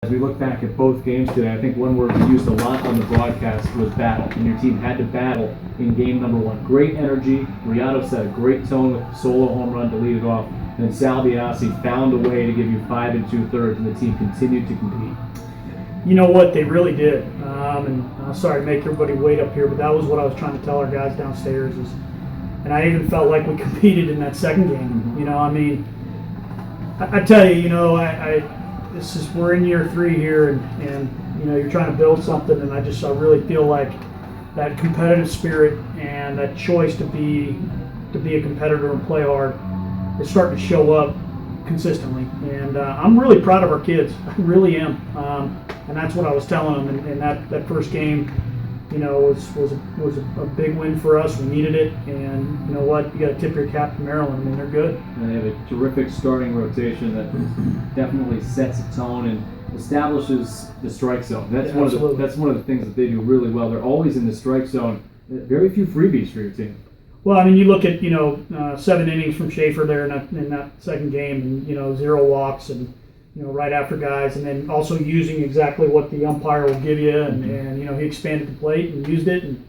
As we look back at both games today, I think one word we used a lot on the broadcast was battle, and your team had to battle in game number one. Great energy. Riato set a great tone with the solo home run to lead it off, and then Sal Biasi found a way to give you 5 2/3, and the team continued to compete. You know what? They really did. And I'm sorry to make everybody wait up here, but that was what I was trying to tell our guys downstairs. And I even felt like we competed in that second game. Mm-hmm. You know, I mean, I tell you, you know, we're in year 3 here, and you know, you're trying to build something, and I really feel like that competitive spirit and that choice to be a competitor and play hard is starting to show up consistently. And I'm really proud of our kids. I really am. And that's what I was telling them. And that first game, you know, was a big win for us. We needed it, and you know what? You got to tip your cap to Maryland. I mean, they're good. And they have a terrific starting rotation that definitely sets a tone and establishes the strike zone. That's one of the things that they do really well. They're always in the strike zone. Very few freebies for your team. Well, I mean, you look at 7 innings from Schaefer there in that second game, and 0 walks, and right after guys, and then also using exactly what the umpire will give you, and he expanded the plate and used it, and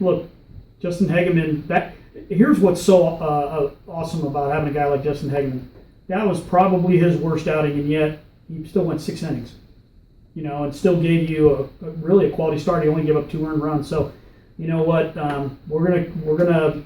look, Justin Hegeman. Here's what's so awesome about having a guy like Justin Hegeman. That was probably his worst outing, and yet he still went 6 innings, and still gave you really a quality start. He only gave up 2 earned runs, so. You know what? We're gonna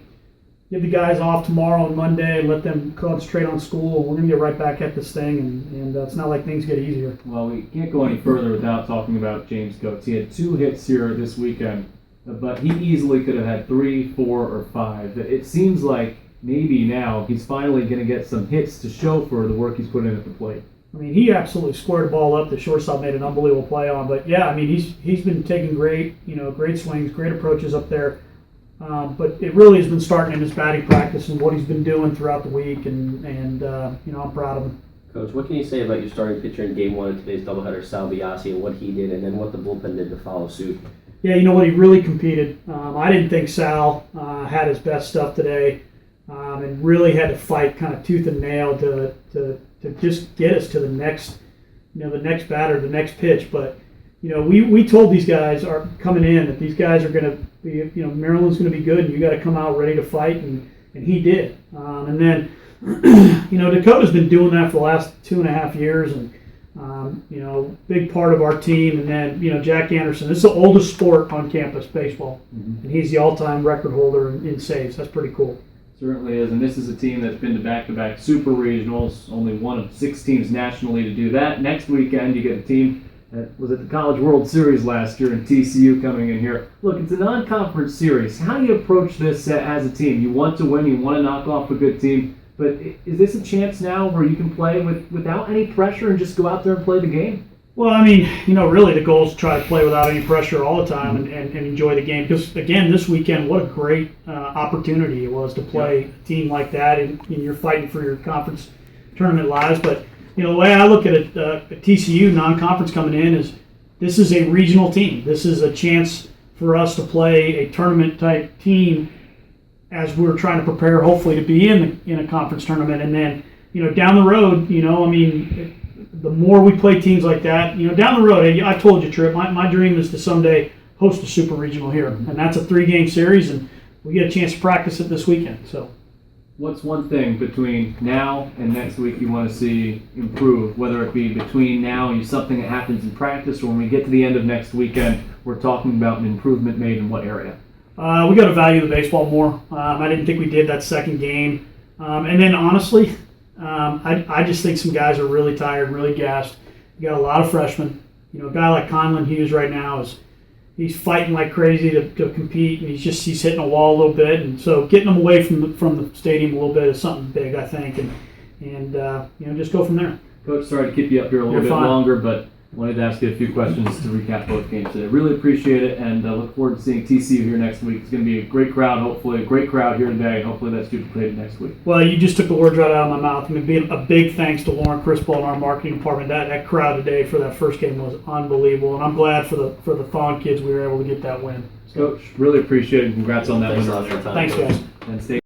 give the guys off tomorrow and Monday and let them concentrate on school. We're gonna get right back at this thing, and it's not like things get easier. Well, we can't go any further without talking about James Coates. He had 2 hits here this weekend, but he easily could have had 3, 4, or 5. It seems like maybe now he's finally going to get some hits to show for the work he's put in at the plate. I mean, he absolutely squared the ball up. The shortstop made an unbelievable play on. But yeah, I mean, he's been taking great swings, great approaches up there. But it really has been starting in his batting practice and what he's been doing throughout the week. And I'm proud of him. Coach, what can you say about your starting pitcher in Game 1 of today's doubleheader, Sal Biasi, and what he did, and then what the bullpen did to follow suit? Yeah, you know what? He really competed. I didn't think Sal had his best stuff today, and really had to fight kind of tooth and nail to just get us to the next batter, the next pitch. But we told these guys are coming in that these guys are going to be, Maryland's going to be good, and you got to come out ready to fight, and he did. And then, Dakota's been doing that for the last 2.5 years, and big part of our team. And then Jack Anderson. This is the oldest sport on campus, baseball, and he's the all-time record holder in saves. That's pretty cool. Certainly is, and this is a team that's been to back-to-back super regionals, only one of 6 teams nationally to do that. Next weekend, you get a team that was at the College World Series last year, and TCU coming in here. Look, it's a non-conference series. How do you approach this as a team? You want to win, you want to knock off a good team, but is this a chance now where you can play without any pressure and just go out there and play the game? Well, I mean, really the goal is to try to play without any pressure all the time and enjoy the game. Because, again, this weekend, what a great opportunity it was to play a team like that, and you're fighting for your conference tournament lives. But, the way I look at it, TCU non-conference coming in is this is a regional team. This is a chance for us to play a tournament-type team as we're trying to prepare, hopefully, to be in a conference tournament. And then, down the road, the more we play teams like that, down the road, I told you, Tripp, my dream is to someday host a super regional here. And that's a 3-game series, and we get a chance to practice it this weekend. So, what's one thing between now and next week you want to see improve, whether it be between now and something that happens in practice, or when we get to the end of next weekend, we're talking about an improvement made in what area? We got to value the baseball more. I didn't think we did that second game. And then, honestly, I just think some guys are really tired, really gassed. You got a lot of freshmen. A guy like Conlon Hughes right now he's fighting like crazy to compete, and he's hitting a wall a little bit, and so getting him away from the stadium a little bit is something big, I think, and just go from there. Coach, sorry to keep you up here a little bit longer, but wanted to ask you a few questions to recap both games today. Really appreciate it, and look forward to seeing TCU here next week. It's going to be a great crowd, hopefully. A great crowd here today, and hopefully that's duplicated next week. Well, you just took the words right out of my mouth. I mean, a big thanks to Lauren Crispell and our marketing department. That crowd today for that first game was unbelievable, and I'm glad for the Fawn kids we were able to get that win. Coach, really appreciate it, and congrats on that win. Thanks, guys. And stay